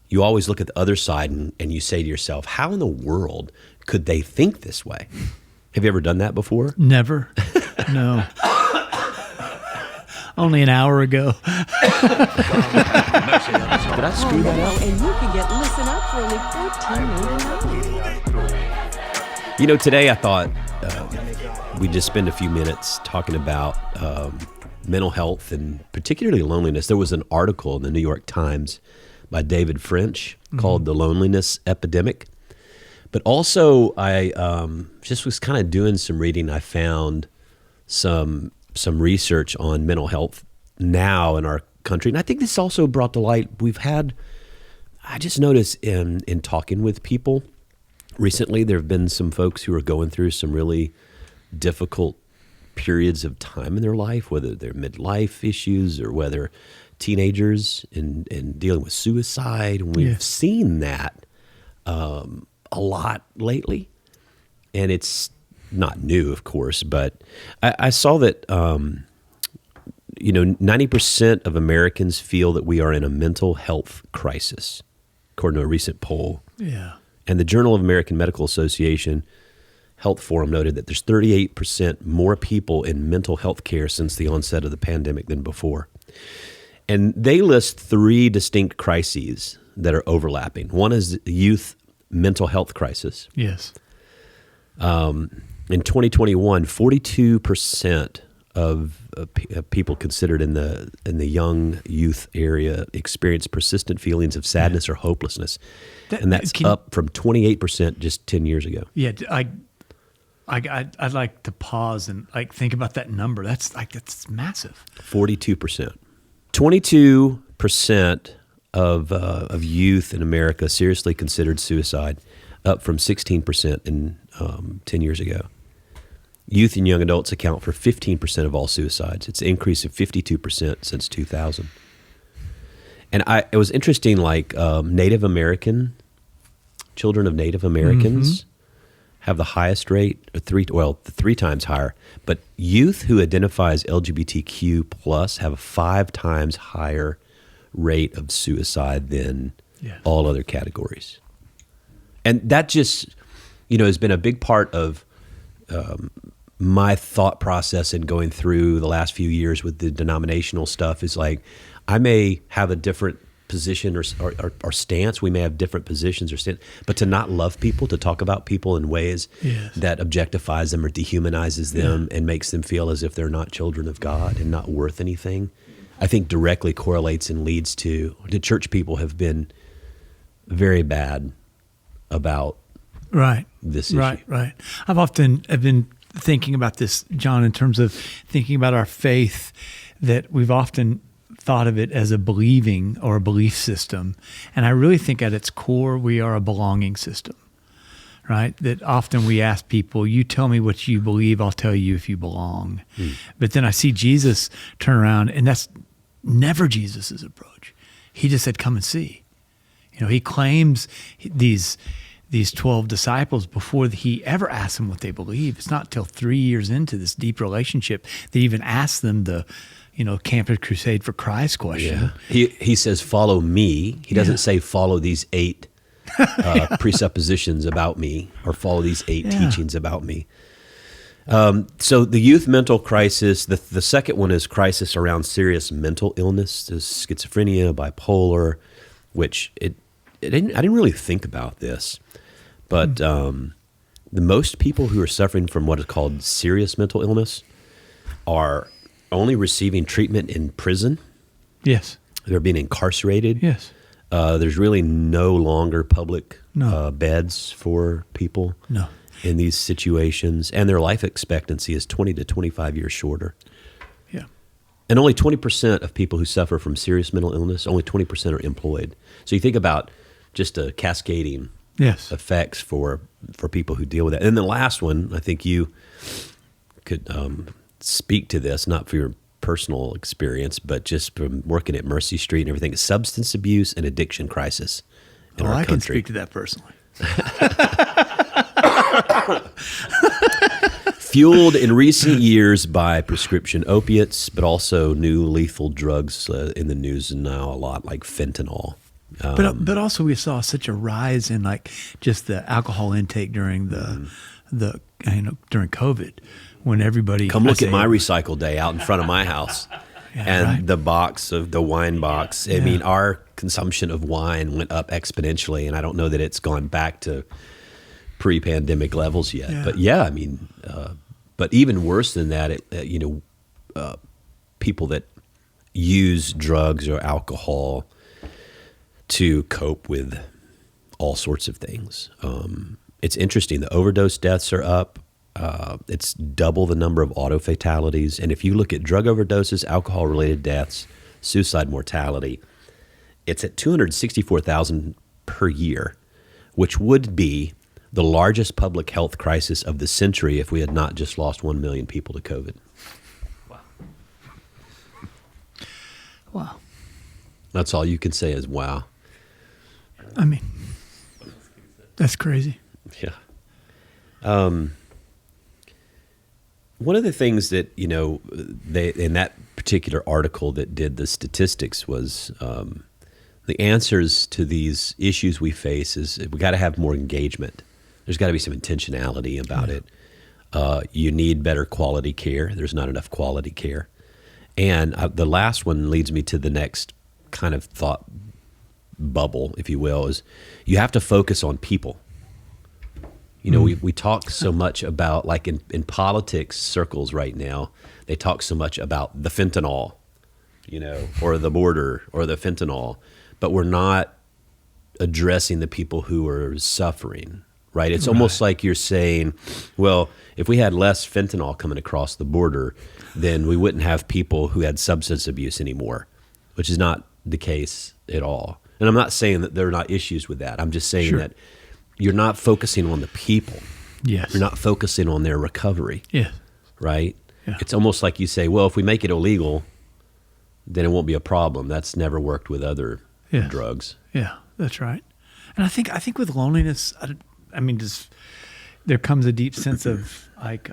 you always look at the other side and you say to yourself, how in the world could they think this way? Have you ever done that before? Never. No. Only an hour ago. Did I screw that up? And you can get Listen Up for only $14.99. You know, today I thought we'd just spend a few minutes talking about mental health and particularly loneliness. There was an article in the New York Times by David French called The Loneliness Epidemic. But also I just was kind of doing some reading. I found some research on mental health now in our country. And I think this also brought to light, I just noticed in talking with people recently, there have been some folks who are going through some really difficult periods of time in their life, whether they're midlife issues or whether teenagers and dealing with suicide. And we've seen that a lot lately. And it's not new, of course, but I saw that, 90% of Americans feel that we are in a mental health crisis, according to a recent poll. Yeah. And the Journal of American Medical Association Health Forum noted that there's 38% more people in mental health care since the onset of the pandemic than before. And they list three distinct crises that are overlapping. One is the youth mental health crisis. Yes. In 2021, 42% of people considered in the young youth area experienced persistent feelings of sadness or hopelessness, and that's up from 28% just 10 years ago. Yeah, I'd like to pause and think about that number. That's massive. 42%, 22% of youth in America seriously considered suicide, up from 16% in 10 years ago. Youth and young adults account for 15% of all suicides. It's an increase of 52% since 2000. And it was interesting, Native American, children of Native Americans have the highest rate, three times higher. But youth who identify as LGBTQ plus have a 5 times higher rate of suicide than all other categories. And that just, has been a big part of my thought process in going through the last few years with the denominational stuff is I may have a different position or stance. We may have different positions or stance, but to not love people, to talk about people in ways that objectifies them or dehumanizes them and makes them feel as if they're not children of God and not worth anything, I think directly correlates and leads to the church people have been very bad about this issue. Right. I've been thinking about this, John, in terms of thinking about our faith, that we've often thought of it as a believing or a belief system. And I really think at its core, we are a belonging system, right? That often we ask people, you tell me what you believe, I'll tell you if you belong. But then I see Jesus turn around, and that's never Jesus's approach. He just said, come and see. He claims these 12 disciples before he ever asked them what they believe. It's not till 3 years into this deep relationship that he even asked them the, Campus Crusade for Christ question. Yeah. He says, follow me. He doesn't say follow these 8 presuppositions about me or follow these 8 teachings about me. So the youth mental crisis, the second one is crisis around serious mental illness, schizophrenia, bipolar, which I didn't really think about this. But the most people who are suffering from what is called serious mental illness are only receiving treatment in prison. Yes. They're being incarcerated. Yes. There's really no longer public beds for people in these situations. And their life expectancy is 20 to 25 years shorter. Yeah. And only 20% of people who suffer from serious mental illness, only 20% are employed. So you think about just a cascading effects for people who deal with that. And then the last one, I think you could speak to this, not for your personal experience, but just from working at Mercy Street and everything, substance abuse and addiction crisis in our country. I can speak to that personally. Fueled in recent years by prescription opiates, but also new lethal drugs in the news now a lot, like fentanyl. But also we saw such a rise in like just the alcohol intake during the during COVID, when everybody Come look at my recycle day out in front of my house. Yeah, and right. the box of the wine box. I mean, our consumption of wine went up exponentially, and I don't know that it's gone back to pre-pandemic levels yet. Yeah. But yeah, I mean, but even worse than that, people that use drugs or alcohol to cope with all sorts of things. It's interesting. The overdose deaths are up. It's double the number of auto fatalities. And if you look at drug overdoses, alcohol-related deaths, suicide mortality, it's at 264,000 per year, which would be the largest public health crisis of the century if we had not just lost 1 million people to COVID. Wow. That's all you can say is wow. I mean, that's crazy. Yeah. One of the things that, they in that particular article that did the statistics was the answers to these issues we face is we got to have more engagement. There's got to be some intentionality about it. You need better quality care. There's not enough quality care. And the last one leads me to the next kind of thought bubble, if you will, is you have to focus on people. We talk so much about, like in politics circles right now, they talk so much about the fentanyl, or the border or the fentanyl, but we're not addressing the people who are suffering, right? It's almost like you're saying, well, if we had less fentanyl coming across the border, then we wouldn't have people who had substance abuse anymore, which is not the case at all. And I'm not saying that there are not issues with that. I'm just saying that you're not focusing on the people. Yes. You're not focusing on their recovery. Yeah. Right? Yeah. It's almost like you say, well, if we make it illegal, then it won't be a problem. That's never worked with other drugs. Yeah, that's right. And I think with loneliness, I mean, just there comes a deep sense of like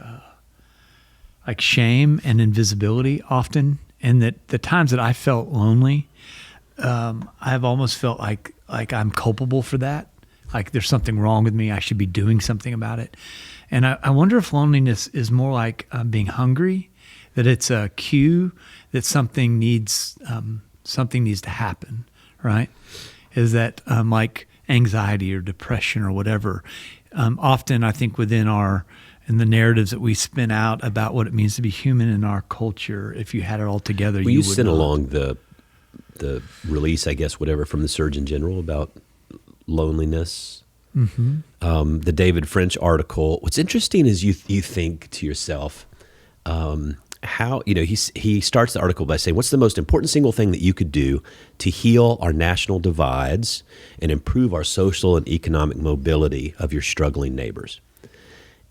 shame and invisibility often. And that the times that I felt lonely, I've almost felt like I'm culpable for that. Like there's something wrong with me. I should be doing something about it. And I wonder if loneliness is more like being hungry, that it's a cue that something needs to happen, right? Is that like anxiety or depression or whatever? Often I think in the narratives that we spin out about what it means to be human in our culture, if you had it all together, you would sent not. along the release, I guess, whatever, from the Surgeon General about loneliness. Mm-hmm. The David French article. What's interesting is you think to yourself, how he starts the article by saying, what's the most important single thing that you could do to heal our national divides and improve our social and economic mobility of your struggling neighbors?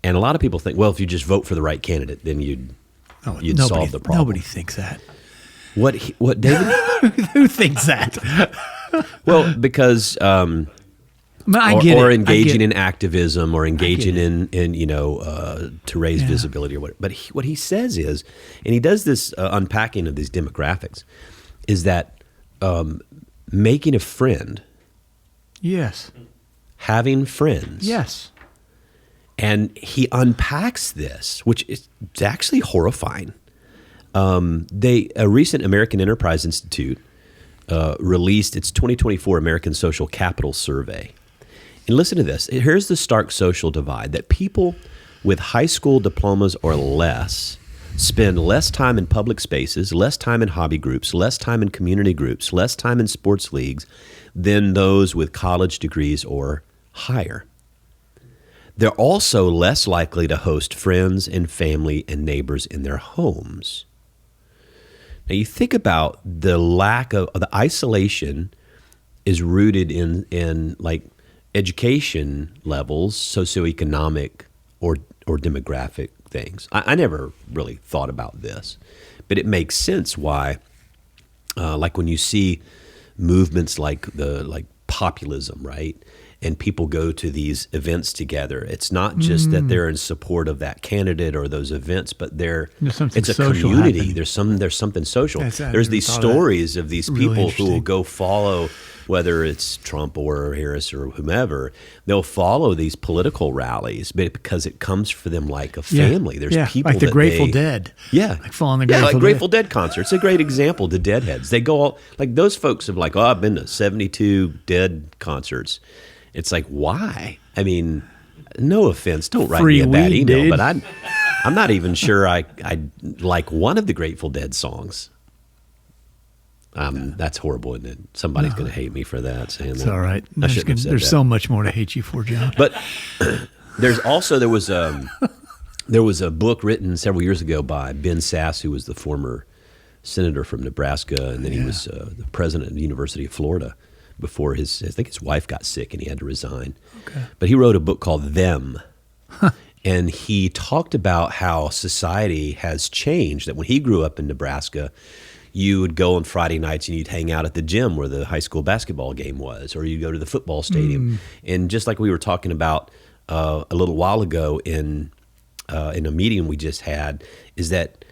And a lot of people think, well, if you just vote for the right candidate, then you'd solve the problem. Nobody thinks that. What David? Who thinks that? Well, because or engaging in activism or engaging in to raise visibility or whatever. But what he says is, and he does this unpacking of these demographics, is that making a friend, yes, having friends, yes, and he unpacks this, which is actually horrifying. A recent American Enterprise Institute released its 2024 American Social Capital Survey. And listen to this. Here's the stark social divide, that people with high school diplomas or less spend less time in public spaces, less time in hobby groups, less time in community groups, less time in sports leagues than those with college degrees or higher. They're also less likely to host friends and family and neighbors in their homes. Now you think about the lack of the isolation is rooted in like education levels, socioeconomic or demographic things. I never really thought about this, but it makes sense why, like when you see movements like populism, right? And people go to these events together. It's not just that they're in support of that candidate or those events, but it's a community. Happening. There's something social. I There's these stories of these really people who will go follow whether it's Trump or Harris or whomever, they'll follow these political rallies because it comes for them like a family. There's people like the that Grateful Dead. Yeah. Like following the like Grateful Grateful Dead concerts. A great example, the Deadheads. They go all, like those folks have like, I've been to 72 Dead concerts. It's like, why? I mean, no offense, don't write Free me a bad weed, email, dude. but I'm not even sure I like one of the Grateful Dead songs. That's horrible, isn't it? Somebody's going to hate me for that. Saying It's that. all right. I shouldn't have said There's that. so much more to hate you for, John. But there was a book written several years ago by Ben Sass, who was the former senator from Nebraska, and then he was the president of the University of Florida before I think his wife got sick and he had to resign. Okay. But he wrote a book called Them. And he talked about how society has changed, that when he grew up in Nebraska, you would go on Friday nights and you'd hang out at the gym where the high school basketball game was, or you'd go to the football stadium. And just like we were talking about a little while ago in a meeting we just had, is that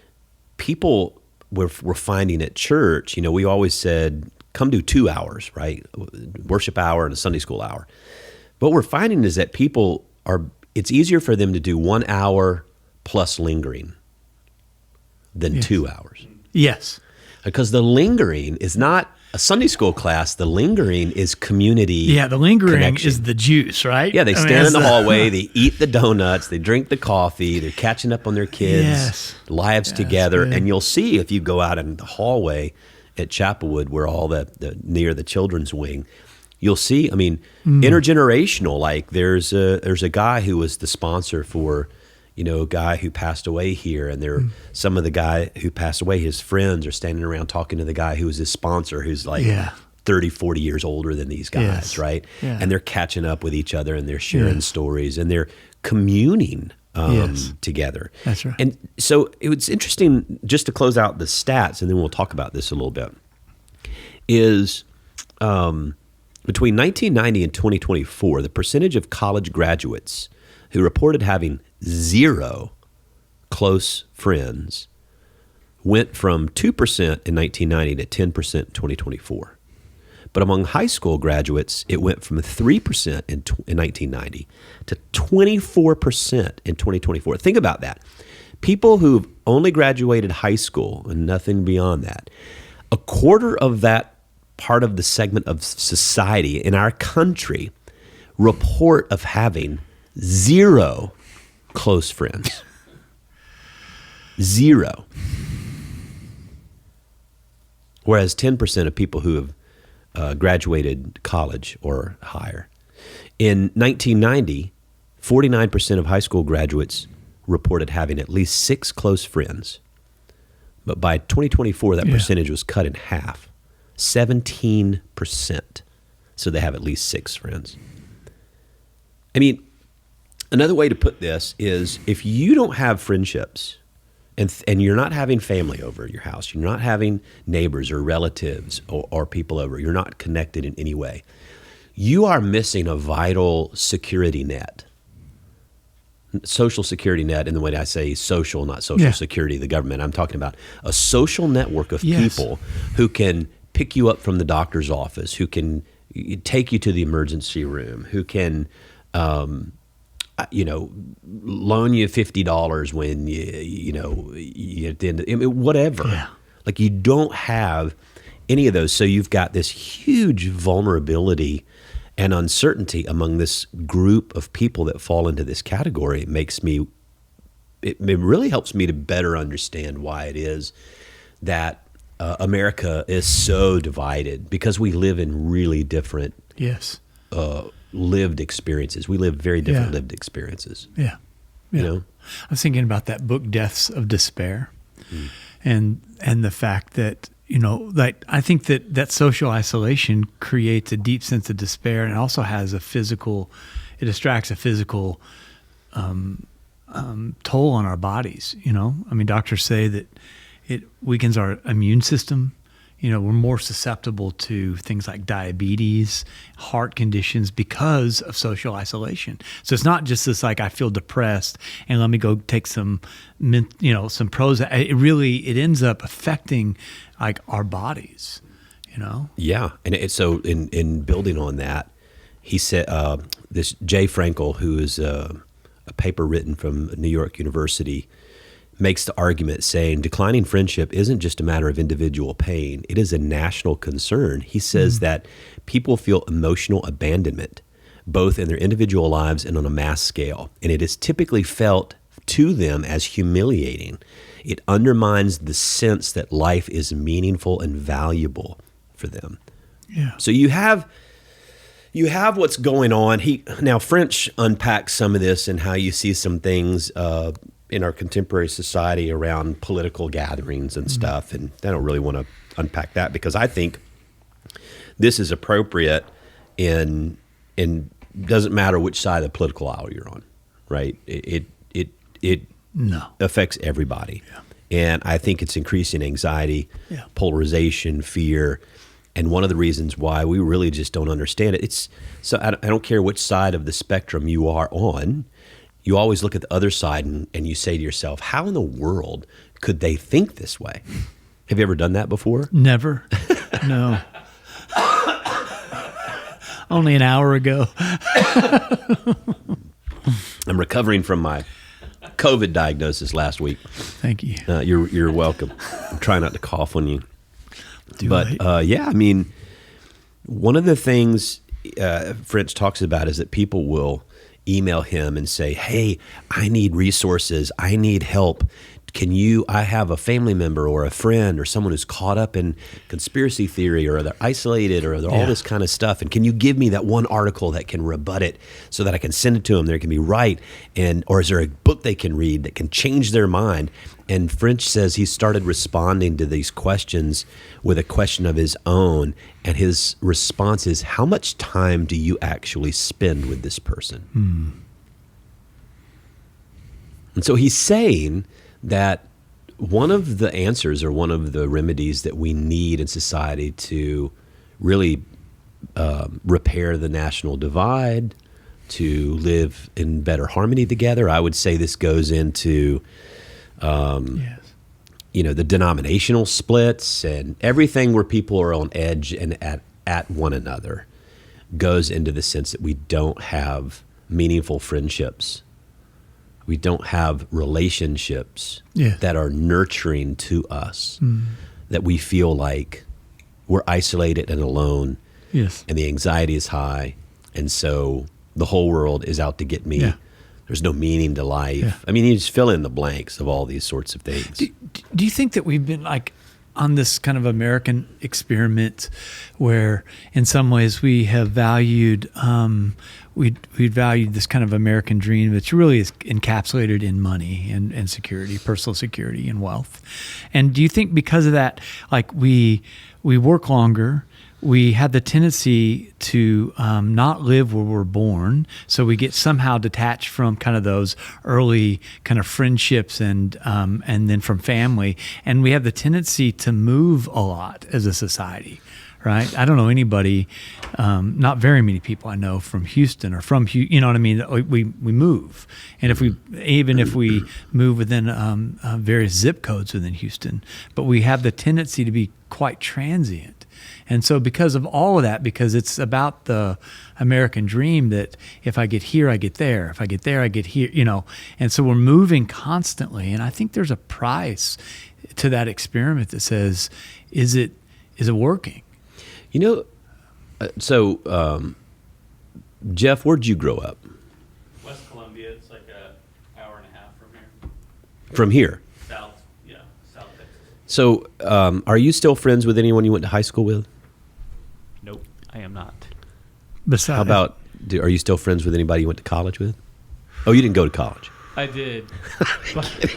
people were finding at church, we always said, come do 2 hours, right? Worship hour and a Sunday school hour. What we're finding is that people it's easier for them to do 1 hour plus lingering than 2 hours. Yes. Because the lingering is not a Sunday school class. The lingering is community. Yeah, the lingering connection. is the juice, right? Yeah, they stand in the hallway, they eat the donuts, they drink the coffee, they're catching up on their kids' lives together. good. And you'll see if you go out in the hallway at Chapelwood, where all near the children's wing, you'll see, intergenerational. Like there's a guy who was the sponsor for, a guy who passed away here, and some of the guy who passed away, his friends are standing around talking to the guy who was his sponsor, who's like 30, 40 years older than these guys, right? Yeah. And they're catching up with each other, and they're sharing stories, and they're communing together. That's right. And so it was interesting, just to close out the stats, and then we'll talk about this a little bit, is between 1990 and 2024, the percentage of college graduates who reported having 0 close friends went from 2% in 1990 to 10% in 2024. But among high school graduates, it went from 3% in 1990 to 24% in 2024. Think about that. People who've only graduated high school and nothing beyond that, a quarter of that part of the segment of society in our country report of having 0 close friends. 0. Whereas 10% of people who have graduated college or higher. In 1990, 49% of high school graduates reported having at least 6 close friends. But by 2024, that percentage was cut in half. 17%. So they have at least 6 friends. Another way to put this is, if you don't have friendships and you're not having family over at your house, you're not having neighbors or relatives or people over, you're not connected in any way, you are missing a vital security net. Social security net, in the way that I say social, not social security, the government. I'm talking about a social network of people who can pick you up from the doctor's office, who can take you to the emergency room, who can loan you $50 when you at the end, whatever. Yeah. Like, you don't have any of those. So you've got this huge vulnerability and uncertainty among this group of people that fall into this category. It really helps me to better understand why it is that America is so divided, because we live in really different lived experiences. We live very different lived experiences. Yeah. I was thinking about that book, Deaths of Despair, and the fact that, I think that social isolation creates a deep sense of despair, and also has it distracts a physical toll on our bodies. Doctors say that it weakens our immune system. We're more susceptible to things like diabetes, heart conditions, because of social isolation. So it's not just this, like, I feel depressed and let me go take some Prozac. It ends up affecting, like, our bodies. Yeah, and so in building on that, he said this Jay Frankel, who is a paper written from New York University, makes the argument saying declining friendship isn't just a matter of individual pain; it is a national concern. He says that people feel emotional abandonment, both in their individual lives and on a mass scale, and it is typically felt to them as humiliating. It undermines the sense that life is meaningful and valuable for them. Yeah. So you have what's going on. Now French unpacks some of this and how you see some things in our contemporary society around political gatherings and stuff. And I don't really want to unpack that because I think this is appropriate in doesn't matter which side of the political aisle you're on, right? It affects everybody. Yeah. And I think it's increasing anxiety, polarization, fear. And one of the reasons why we really just don't understand it, I don't care which side of the spectrum you are on, you always look at the other side and you say to yourself, how in the world could they think this way? Have you ever done that before? Never. No. Only an hour ago. I'm recovering from my COVID diagnosis last week. Thank you. You're welcome. I'm trying not to cough on you. But I mean, one of the things French talks about is that people will email him and say, hey, I need resources. I need help. I have a family member or a friend or someone who's caught up in conspiracy theory or they're isolated or they're all this kind of stuff. And can you give me that one article that can rebut it so that I can send it to them? They can be right. Or is there a book they can read that can change their mind? And French says he started responding to these questions with a question of his own. And his response is, how much time do you actually spend with this person? And so he's saying that one of the answers or one of the remedies that we need in society to really repair the national divide, to live in better harmony together, I would say this goes into the denominational splits and everything where people are on edge and at one another goes into the sense that we don't have meaningful friendships. We don't have relationships that are nurturing to us, that we feel like we're isolated and alone, and the anxiety is high, and so the whole world is out to get me. Yeah. There's no meaning to life. Yeah. I mean, you just fill in the blanks of all these sorts of things. Do you think that we've been like on this kind of American experiment where in some ways we have valued we valued this kind of American dream that's really is encapsulated in money and security, personal security and wealth. And do you think because of that, like we work longer, we have the tendency to not live where we're born, so we get somehow detached from kind of those early kind of friendships and then from family, and we have the tendency to move a lot as a society, right? I don't know anybody, not very many people I know from Houston or from you know what I mean. We move, and if we move within various zip codes within Houston, but we have the tendency to be quite transient. And so because of all of that, because it's about the American dream that if I get here, I get there. If I get there, I get here, you know. And so we're moving constantly. And I think there's a price to that experiment that says, is it working? You know, Jeff, where'd you grow up? West Columbia. It's like an hour and a half from here. From here? South Texas. So are you still friends with anyone you went to high school with? Nope, I am not. How about, are you still friends with anybody you went to college with? Oh, you didn't go to college. I did. But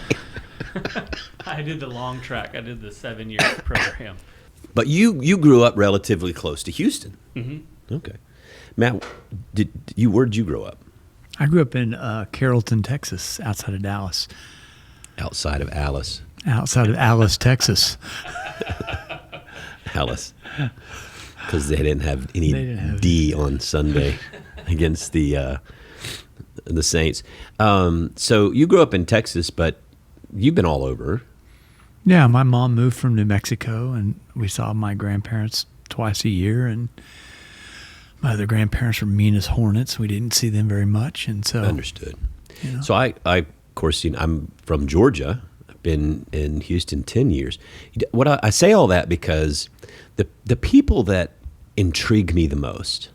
I did the long track. I did the 7-year program. But you grew up relatively close to Houston. Mm-hmm. Okay. Matt, where'd you grow up? I grew up in Carrollton, Texas, outside of Dallas. Outside of Alice. Outside of Alice, Texas. Alice. Because they didn't have any D on Sunday against the Saints. So you grew up in Texas, but you've been all over. Yeah, my mom moved from New Mexico, and we saw my grandparents twice a year, and my other grandparents were mean as hornets. We didn't see them very much, and so Understood. You know. So I of course, I'm from Georgia. I've been in Houston 10 years. I say all that because the people that intrigue me the most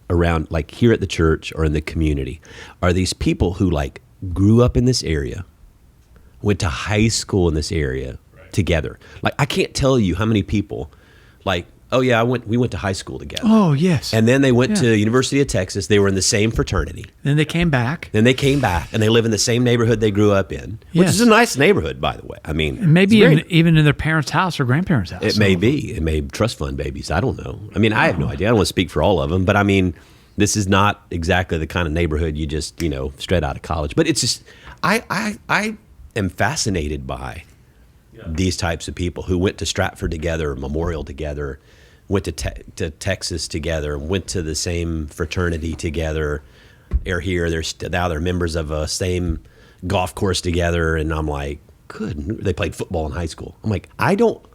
around, like here at the church or in the community, are these people who like grew up in this area, went to high school in this area together. Like I can't tell you how many people, like, oh yeah, we went to high school together. Oh yes. And then they went to University of Texas. They were in the same fraternity. Then they came back. Then they came back, and they live in the same neighborhood they grew up in, which Yes. is a nice neighborhood, by the way. I mean, And maybe it's great. even in their parents' house or grandparents' house. It may be. It may trust fund babies. I don't know. I mean, I have no idea. I don't want to speak for all of them, but I mean, this is not exactly the kind of neighborhood you just, straight out of college. But it's just, I am fascinated by these types of people who went to Stratford together, Memorial together, went to Texas together, went to the same fraternity together. Are here. Now they're members of a same golf course together, and I'm like, good. They played football in high school. I'm like, I don't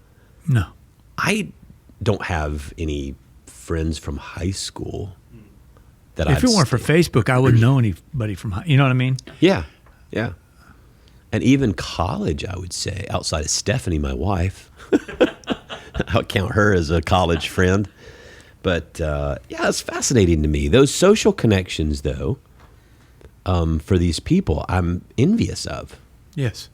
have any friends from high school that If it weren't for Facebook, I wouldn't know anybody from high. You know what I mean? Yeah. And even college, I would say, outside of Stephanie, my wife. I'll count her as a college friend. But it's fascinating to me. Those social connections, though, for these people, I'm envious of. Yes.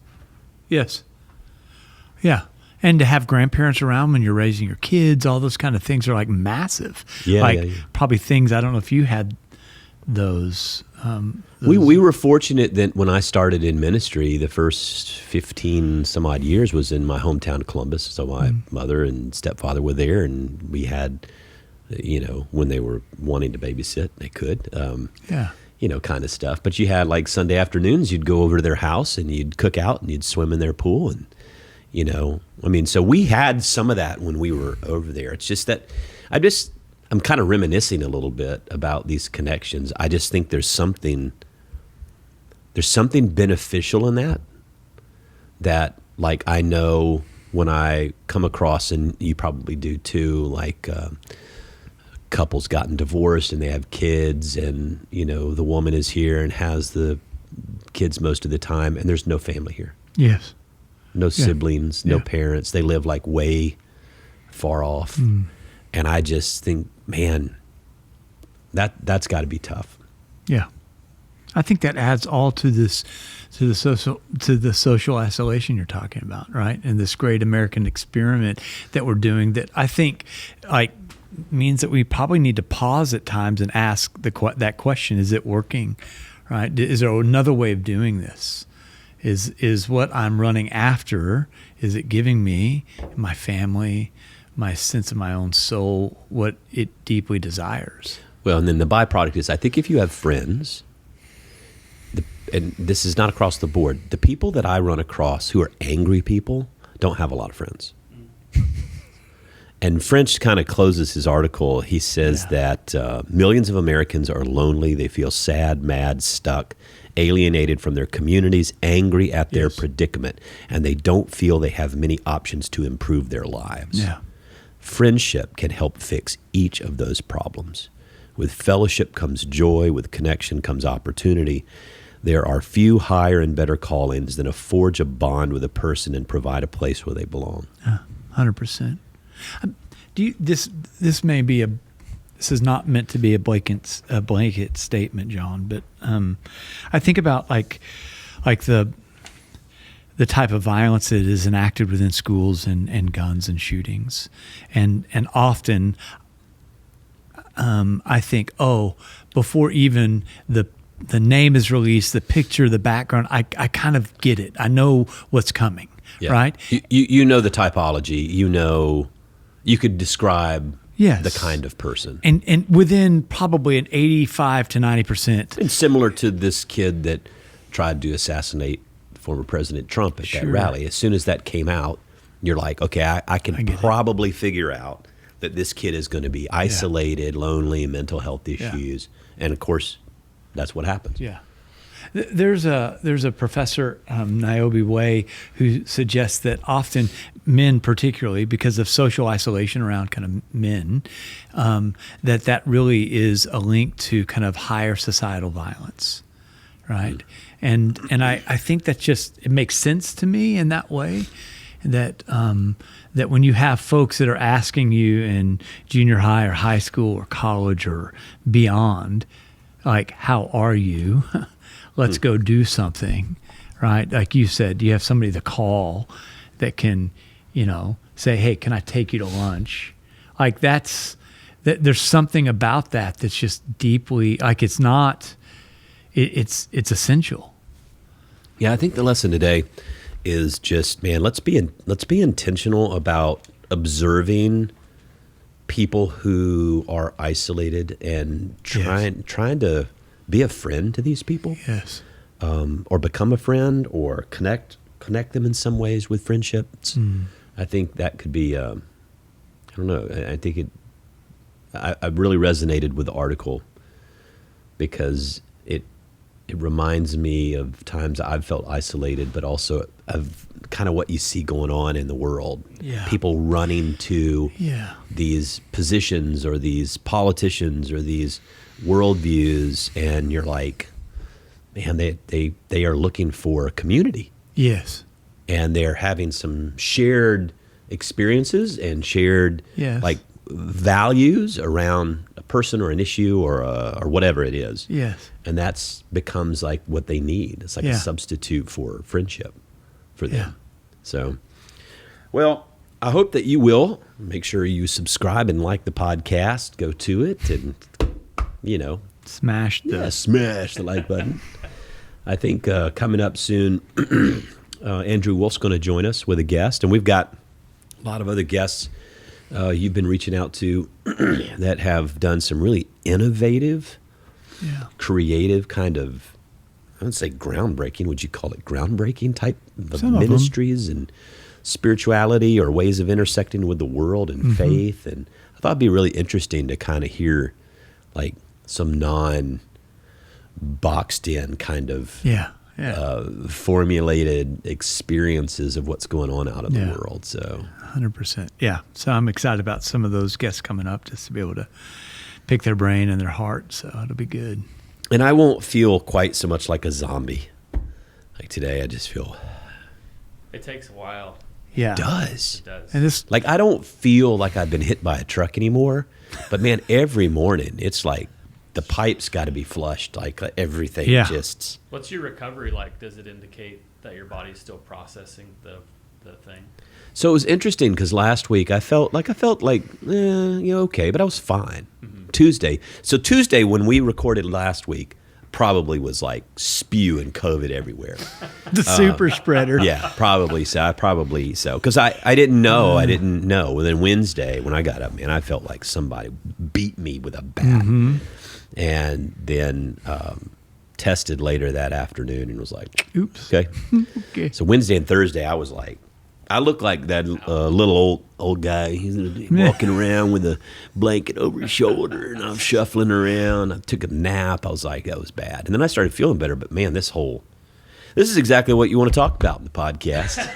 Yeah. And to have grandparents around when you're raising your kids, all those kind of things are like massive. Yeah. Probably things, I don't know if you had those. We were fortunate that when I started in ministry, the first 15 some odd years was in my hometown of Columbus. So my mother and stepfather were there, and we had, when they were wanting to babysit, they could, kind of stuff. But you had like Sunday afternoons, you'd go over to their house and you'd cook out and you'd swim in their pool. And, so we had some of that when we were over there. It's just that I'm kind of reminiscing a little bit about these connections. I just think there's something beneficial in that like I know when I come across, and you probably do too, like couples gotten divorced and they have kids, and the woman is here and has the kids most of the time, and there's no family here. Yes. No siblings, no parents. They live like way far off. And I just think, man, that's got to be tough. Yeah. I think that adds all to the social isolation you're talking about, right? And this great American experiment that we're doing, that I think like means that we probably need to pause at times and ask that question: is it working? Right? Is there another way of doing this? Is what I'm running after, is it giving me, my family, my sense of my own soul, what it deeply desires? Well, and then the byproduct is, I think if you have friends, and this is not across the board, the people that I run across who are angry people don't have a lot of friends. And French kind of closes his article. He says that millions of Americans are lonely. They feel sad, mad, stuck, alienated from their communities, angry at their predicament, and they don't feel they have many options to improve their lives. Yeah. Friendship can help fix each of those problems. With fellowship comes joy. With connection comes opportunity. There are few higher and better callings than to forge a bond with a person and provide a place where they belong. 100%. This may be this is not meant to be a blanket statement, John, but I think about like the type of violence that is enacted within schools and guns and shootings, and often I think, before even the name is released, the picture, the background, I kind of get it. I know what's coming, right? You know the typology. You could describe Yes. the kind of person. And within probably an 85 to 90%. And similar to this kid that tried to assassinate former President Trump at that rally. As soon as that came out, you're like, okay, I can probably figure out that this kid is going to be isolated, lonely, mental health issues. And of course, that's what happens. Yeah. There's a professor, Niobe Way, who suggests that often men, particularly because of social isolation around kind of men, that really is a link to kind of higher societal violence, right? And I think that just it makes sense to me in that way, that that when you have folks that are asking you in junior high or high school or college or beyond, like, how are you? Let's go do something, right? Like you said, you have somebody to call that can, say, hey, can I take you to lunch? Like there's something about that that's just deeply, like it's essential. Yeah, I think the lesson today is just, man, let's be intentional about observing people who are isolated and trying to be a friend to these people. Yes. Or become a friend or connect them in some ways with friendships. I think that could be, I don't know, I think I really resonated with the article because it reminds me of times I've felt isolated, but also of kind of what you see going on in the world. Yeah. People running to these positions or these politicians or these worldviews, and you're like, man, they are looking for a community. Yes. And they're having some shared experiences and shared like values around a person or an issue or whatever it is. Yes. And that's becomes like what they need. It's like a substitute for friendship for them. Yeah. So, well, I hope that you will make sure you subscribe and like the podcast. Go to it and, Smash the like button. I think coming up soon, Andrew Wolf's going to join us with a guest, and we've got a lot of other guests you've been reaching out to that have done some really innovative, creative kind of, I would say groundbreaking. Would you call it groundbreaking type of ministries and spirituality or ways of intersecting with the world and faith? And I thought it'd be really interesting to kind of hear like some non-boxed in kind of formulated experiences of what's going on out in the world. So 100%. Yeah. So I'm excited about some of those guests coming up just to be able to pick their brain and their heart. So it'll be good. And I won't feel quite so much like a zombie. Like today, I just feel. It takes a while. Yeah. It does. It does. And this, Like, I don't feel like I've been hit by a truck anymore. But man, every morning, it's like the pipes got to be flushed. Like everything just. What's your recovery like? Does it indicate that your body's still processing the thing? So it was interesting because last week I felt like okay, but I was fine. Tuesday. So Tuesday when we recorded last week, probably was like spewing COVID everywhere. the super spreader. Yeah, probably so. Because I didn't know. And then Wednesday when I got up, man, I felt like somebody beat me with a bat. And then tested later that afternoon and was like, oops. Okay. Okay. So Wednesday and Thursday, I was like, I look like that little old guy. He's walking around with a blanket over his shoulder, and I'm shuffling around. I took a nap. I was like, that was bad. And then I started feeling better. But man, this is exactly what you want to talk about in the podcast.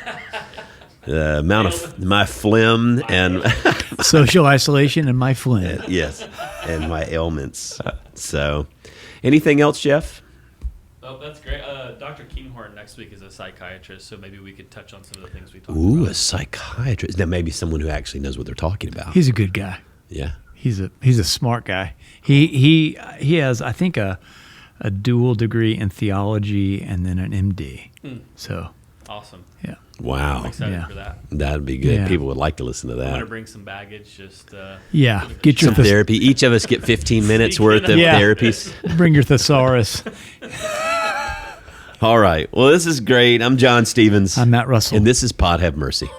The amount of my phlegm and social isolation and my phlegm. yes, and my ailments. So, anything else, Jeff? Oh, that's great. Dr. Kinghorn next week is a psychiatrist, so maybe we could touch on some of the things we talked about. Ooh, a psychiatrist. Now, maybe someone who actually knows what they're talking about. He's a good guy. Yeah. He's a smart guy. He has, I think, a dual degree in theology and then an MD. So awesome. yeah. Wow. I'm excited for that. That'd be good. Yeah. People would like to listen to I'm going to that. bring some baggage. Just Get your Some therapy. Each of us get 15 minutes worth of Yeah. therapies. bring your thesaurus. All right. Well, this is great. I'm John Stevens. I'm Matt Russell. And this is Pod Have Mercy.